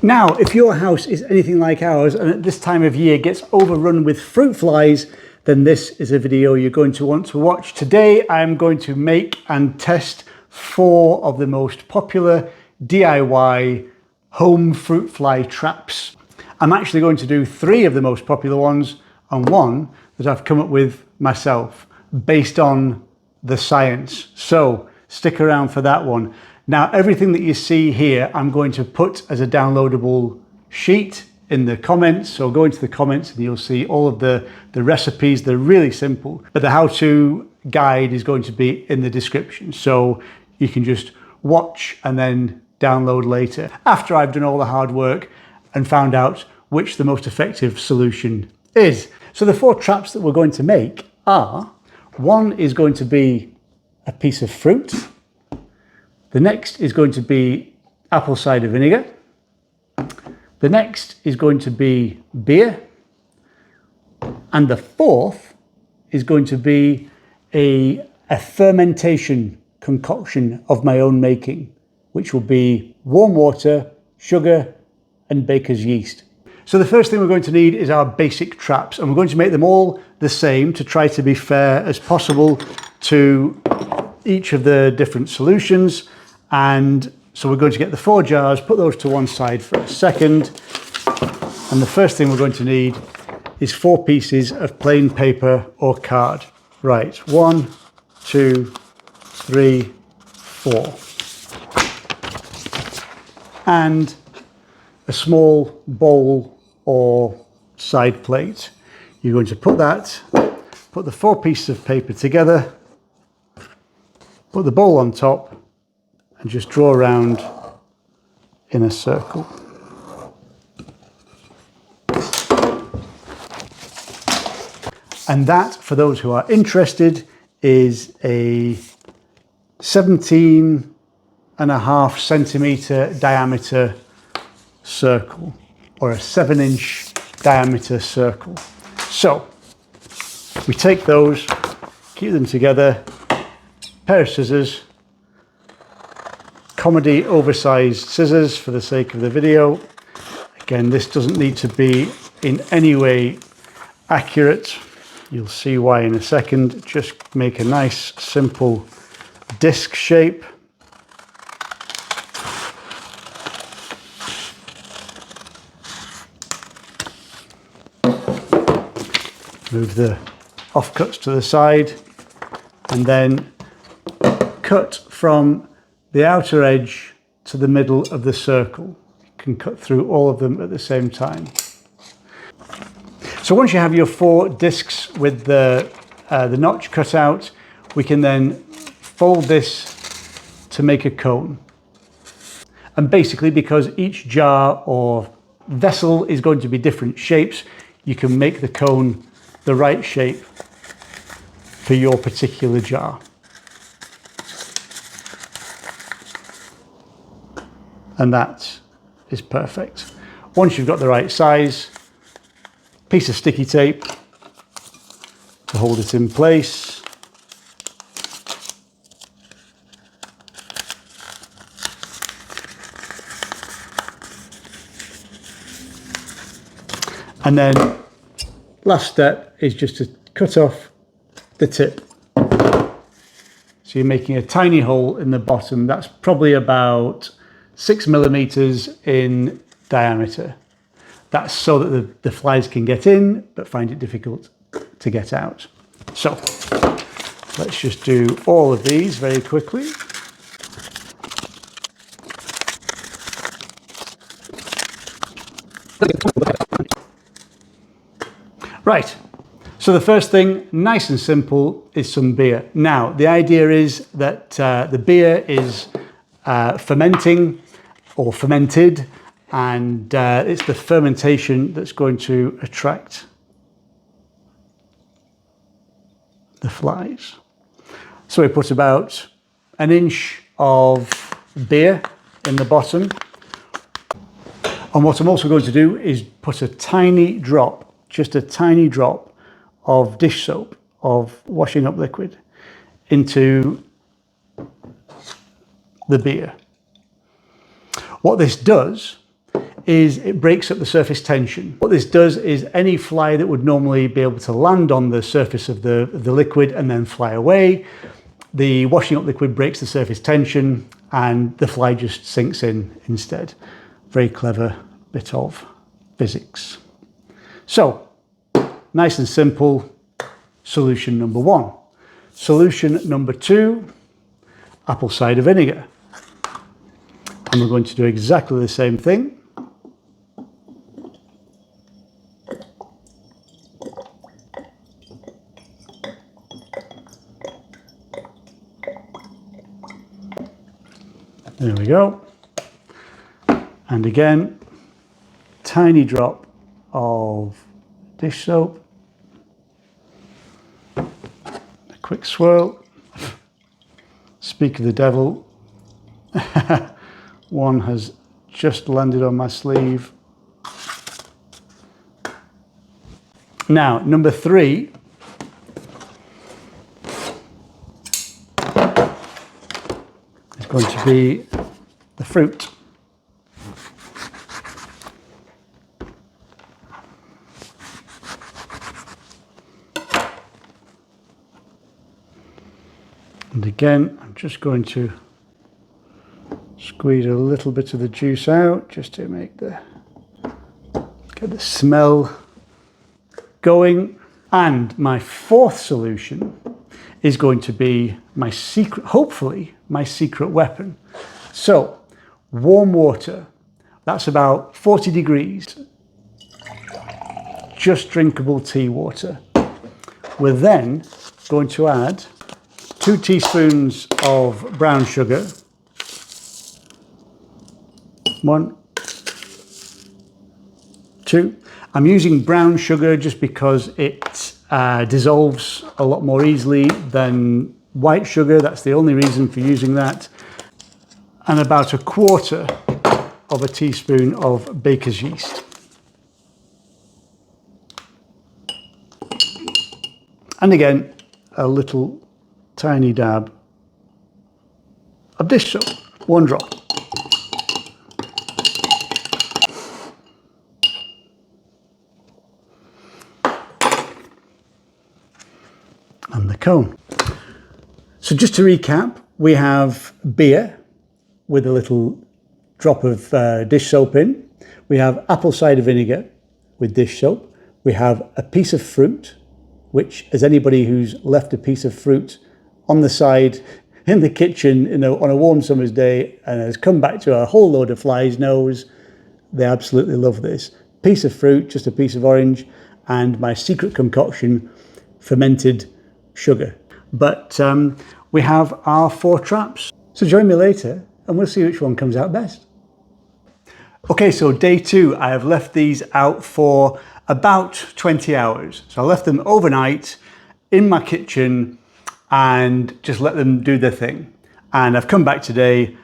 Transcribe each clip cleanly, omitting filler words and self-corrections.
Now, if your house is anything like ours and at this time of year gets overrun with fruit flies, then this is a video you're going to want to watch. Today, I'm going to make and test 4 of the most popular DIY home fruit fly traps. I'm actually going to do 3 of the most popular ones and 1 that I've come up with myself based on the science. So stick around for that one. Now, everything that you see here, I'm going to put as a downloadable sheet in the comments. So go into the comments and you'll see all of the recipes. They're really simple, but the how-to guide is going to be in the description. So you can just watch and then download later after I've done all the hard work and found out which the most effective solution is. So the 4 traps that we're going to make are, 1 is going to be a piece of fruit. The next is going to be apple cider vinegar. The next is going to be beer. And the 4th is going to be a fermentation concoction of my own making, which will be warm water, sugar, and baker's yeast. So the first thing we're going to need is our basic traps, and we're going to make them all the same to try to be fair as possible to each of the different solutions. And so we're going to get the 4 jars, put those to one side for a second. And the first thing we're going to need is 4 pieces of plain paper or card. Right, 1, 2, 3, 4. And a small bowl or side plate. You're going to put the 4 pieces of paper together, put the bowl on top, and just draw around in a circle. And that, for those who are interested, is a 17.5 centimeter diameter circle, or a 7-inch diameter circle. So we take those, keep them together, pair of scissors, comedy oversized scissors for the sake of the video. Again, this doesn't need to be in any way accurate. You'll see why in a second. Just make a nice simple disc shape. Move the offcuts to the side and then cut from the outer edge to the middle of the circle. You can cut through all of them at the same time. So once you have your 4 discs with the notch cut out, we can then fold this to make a cone. And basically, because each jar or vessel is going to be different shapes, you can make the cone the right shape for your particular jar. And that is perfect. Once you've got the right size, piece of sticky tape to hold it in place. And then last step is just to cut off the tip. So you're making a tiny hole in the bottom. That's probably about 6 millimeters in diameter. That's so that the flies can get in, but find it difficult to get out. So let's just do all of these very quickly. Right, so the first thing, nice and simple, is some beer. Now, the idea is that the beer is fermenting or fermented, and it's the fermentation that's going to attract the flies. So we put about 1 inch of beer in the bottom. And what I'm also going to do is put a tiny drop, just a tiny drop of dish soap, of washing up liquid, into the beer. What this does is it breaks up the surface tension. What this does is any fly that would normally be able to land on the surface of the liquid and then fly away, the washing up liquid breaks the surface tension and the fly just sinks in instead. Very clever bit of physics. So, nice and simple, solution number one. Solution number two, apple cider vinegar. And we're going to do exactly the same thing. There we go. And again, tiny drop of dish soap. A quick swirl. Speak of the devil. One has just landed on my sleeve. Now, number three. Is going to be the fruit. And again, I'm just going to squeeze a little bit of the juice out just to make get the smell going. And my fourth solution is going to be my secret, hopefully my secret weapon. So warm water, that's about 40 degrees, just drinkable tea water. We're then going to add 2 teaspoons of brown sugar. 1, 2. I'm using brown sugar just because it dissolves a lot more easily than white sugar. That's the only reason for using that. And about 1/4 of a teaspoon of baker's yeast. And again, a little tiny dab of dish soap, 1 drop. And the cone. So just to recap, we have beer with a little drop of dish soap in. We have apple cider vinegar with dish soap. We have a piece of fruit, which, as anybody who's left a piece of fruit on the side in the kitchen on a warm summer's day and has come back to a whole load of flies knows, they absolutely love this. Piece of fruit, just a piece of orange, and my secret concoction, fermented sugar. But we have our 4 traps. So join me later and we'll see which one comes out best. Okay, so day 2, I have left these out for about 20 hours. So I left them overnight in my kitchen and just let them do their thing. And I've come back today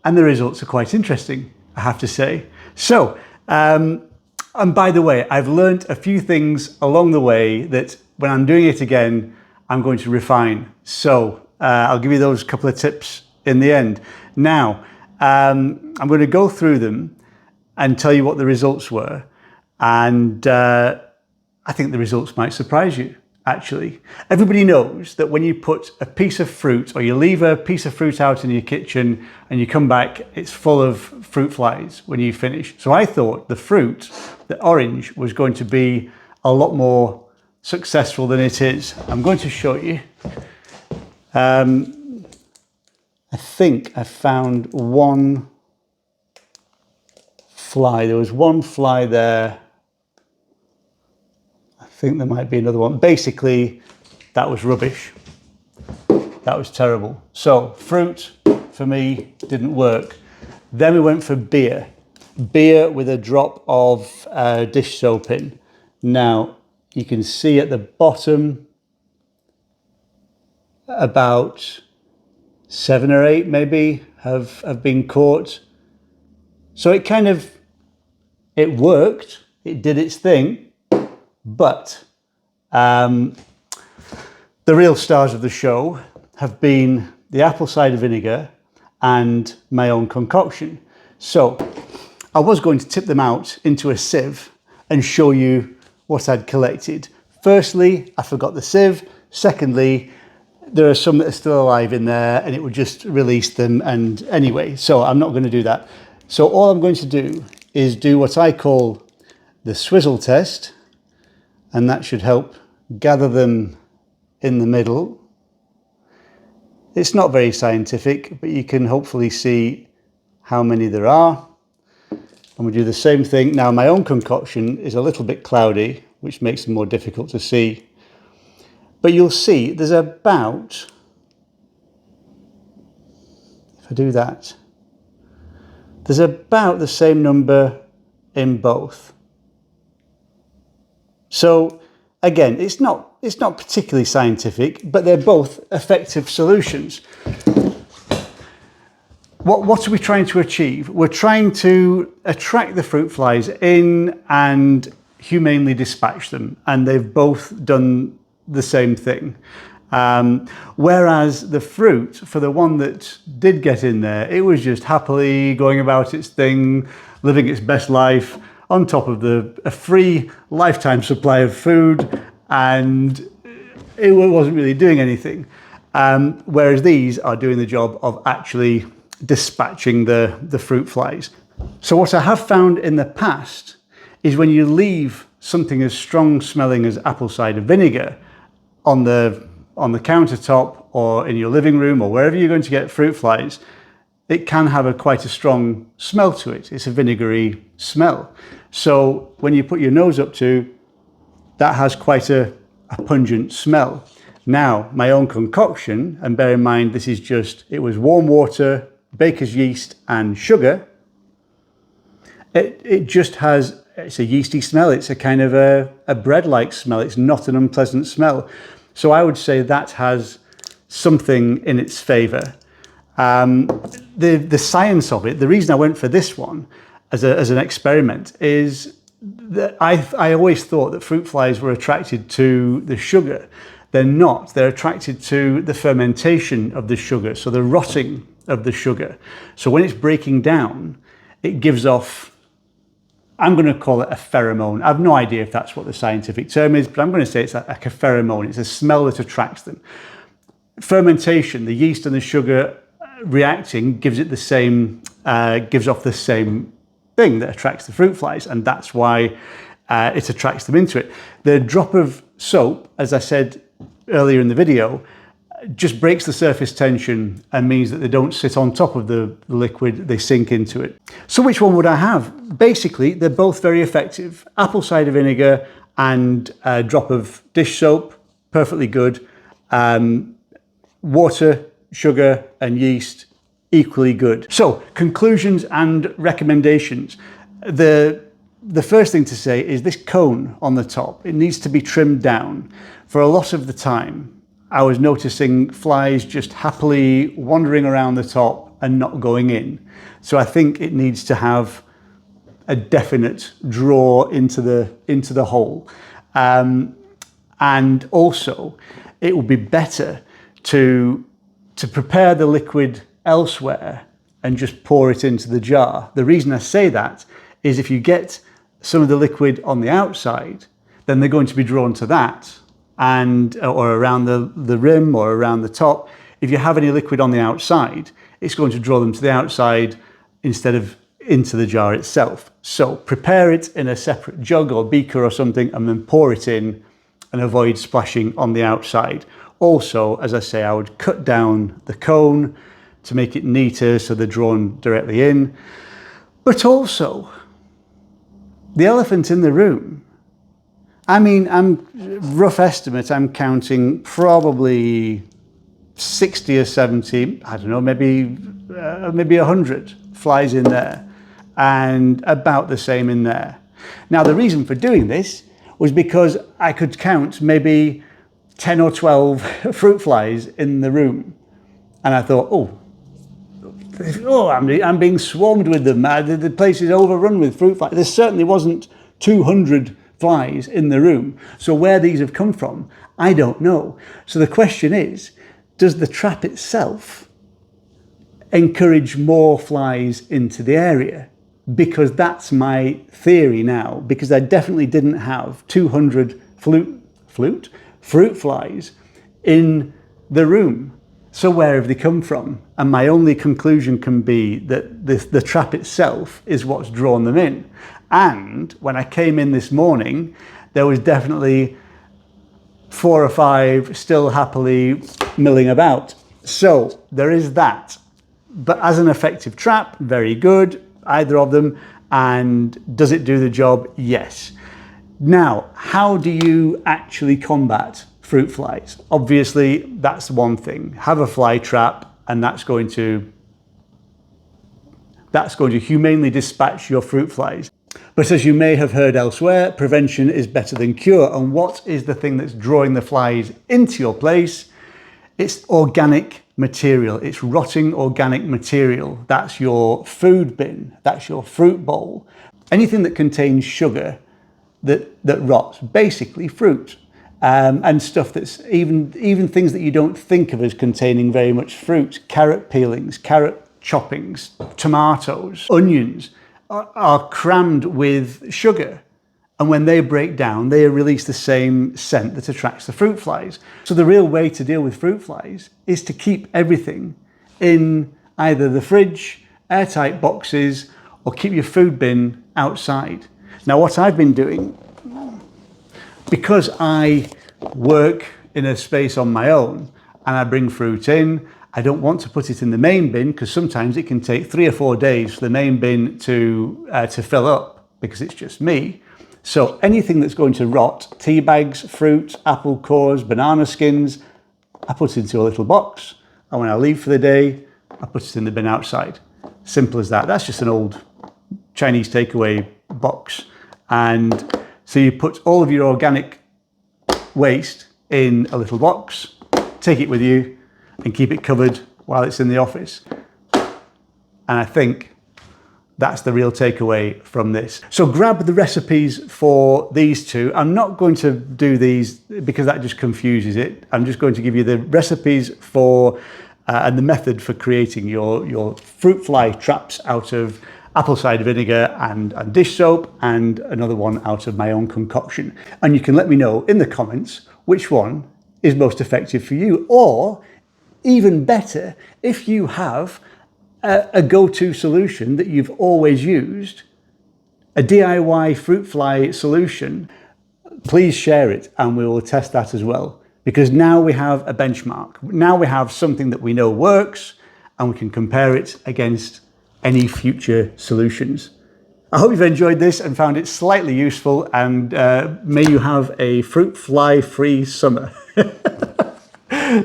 and the results are quite interesting, I have to say. So, and by the way, I've learned a few things along the way that when I'm doing it again, I'm going to refine. So I'll give you those couple of tips in the end. Now, I'm going to go through them and tell you what the results were. And I think the results might surprise you, actually. Everybody knows that when you put a piece of fruit or you leave a piece of fruit out in your kitchen and you come back, it's full of fruit flies when you finish. So I thought the fruit, the orange, was going to be a lot more successful than it is. I'm going to show you. I think I found one fly. There was one fly there. I think there might be another one. Basically, that was rubbish. That was terrible. So fruit for me didn't work. Then we went for beer. Beer with a drop of dish soap in. Now, you can see at the bottom about 7 or 8 maybe have been caught. So it worked, it did its thing, but the real stars of the show have been the apple cider vinegar and my own concoction. So I was going to tip them out into a sieve and show you what I'd collected. Firstly, I forgot the sieve. Secondly, there are some that are still alive in there and it would just release them. And anyway, so I'm not going to do that. So all I'm going to do is do what I call the swizzle test, and that should help gather them in the middle. It's not very scientific, but you can hopefully see how many there are. And we do the same thing. Now my own concoction is a little bit cloudy, which makes it more difficult to see. But you'll see there's about, if I do that, there's about the same number in both. So again, it's not particularly scientific, but they're both effective solutions. What are we trying to achieve? We're trying to attract the fruit flies in and humanely dispatch them, and they've both done the same thing. Whereas the fruit, for the one that did get in there, it was just happily going about its thing, living its best life on top of a free lifetime supply of food, and it wasn't really doing anything. Whereas these are doing the job of actually dispatching the fruit flies. So what I have found in the past is when you leave something as strong smelling as apple cider vinegar on the countertop or in your living room or wherever you're going to get fruit flies, it can have quite a strong smell to it. It's a vinegary smell. So when you put your nose up to, that has quite a pungent smell. Now, my own concoction, and bear in mind this is it was warm water, baker's yeast and sugar. It just has, it's a yeasty smell. It's a kind of a bread-like smell. It's not an unpleasant smell. So I would say that has something in its favour. The science of it, the reason I went for this one as an experiment is that I always thought that fruit flies were attracted to the sugar. They're not. They're attracted to the fermentation of the sugar, so the rotting of the sugar. So when it's breaking down, it gives off, I'm going to call it a pheromone. I have no idea if that's what the scientific term is, but I'm going to say it's like a pheromone. It's a smell that attracts them. Fermentation, the yeast and the sugar reacting gives it the same, gives off the same thing that attracts the fruit flies, and that's why it attracts them into it. The drop of soap, as I said earlier in the video, just breaks the surface tension and means that they don't sit on top of the liquid, they sink into it. So which one would I have? Basically, they're both very effective. Apple cider vinegar and a drop of dish soap, perfectly good. Water, sugar and yeast, equally good. So conclusions and recommendations. The first thing to say is this cone on the top, it needs to be trimmed down. For a lot of the time, I was noticing flies just happily wandering around the top and not going in. So I think it needs to have a definite draw into the hole. And also, it would be better to prepare the liquid elsewhere and just pour it into the jar. The reason I say that is if you get some of the liquid on the outside, then they're going to be drawn to that, or around the rim or around the top. If you have any liquid on the outside, it's going to draw them to the outside instead of into the jar itself. So prepare it in a separate jug or beaker or something and then pour it in and avoid splashing on the outside. Also, as I say, I would cut down the cone to make it neater so they're drawn directly in. But also, the elephant in the room. I mean, rough estimate, I'm counting probably 60 or 70, I don't know, maybe 100 flies in there, and about the same in there. Now, the reason for doing this was because I could count maybe 10 or 12 fruit flies in the room. And I thought, I'm being swarmed with them. The place is overrun with fruit flies. There certainly wasn't 200 flies in the room. So where these have come from, I don't know. So the question is, does the trap itself encourage more flies into the area? because that's my theory now, because I definitely didn't have 200 fruit flies in the room. So where have they come from? And my only conclusion can be that the trap itself is what's drawn them in. And when I came in this morning, there was definitely 4 or 5 still happily milling about. So there is that. But as an effective trap, very good, either of them. And does it do the job? Yes. Now, how do you actually combat fruit flies? Obviously, that's one thing. Have a fly trap, and that's going to humanely dispatch your fruit flies. But as you may have heard elsewhere, prevention is better than cure. And what is the thing that's drawing the flies into your place? It's organic material. It's rotting organic material. That's your food bin. That's your fruit bowl. Anything that contains sugar that rots, basically fruit. And stuff that's even things that you don't think of as containing very much fruit. Carrot peelings, carrot choppings, tomatoes, onions are crammed with sugar. And when they break down, they release the same scent that attracts the fruit flies. So the real way to deal with fruit flies is to keep everything in either the fridge, airtight boxes, or keep your food bin outside. Now, what I've been doing, because I work in a space on my own and I bring fruit in, I don't want to put it in the main bin because sometimes it can take 3 or 4 days for the main bin to fill up because it's just me. So anything that's going to rot, tea bags, fruit, apple cores, banana skins, I put it into a little box. And when I leave for the day, I put it in the bin outside. Simple as that. That's just an old Chinese takeaway box. And so you put all of your organic waste in a little box, take it with you and keep it covered while it's in the office. And I think that's the real takeaway from this. So grab the recipes for these two. I'm not going to do these because that just confuses it. I'm just going to give you the recipes for and the method for creating your fruit fly traps out of apple cider vinegar and dish soap, and another one out of my own concoction. And you can let me know in the comments which one is most effective for you, or even better, if you have a go-to solution that you've always used, a DIY fruit fly solution, please share it and we will test that as well. Because now we have a benchmark. Now we have something that we know works and we can compare it against any future solutions. I hope you've enjoyed this and found it slightly useful, and may you have a fruit fly free summer.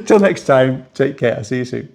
Till next time, take care. I'll see you soon.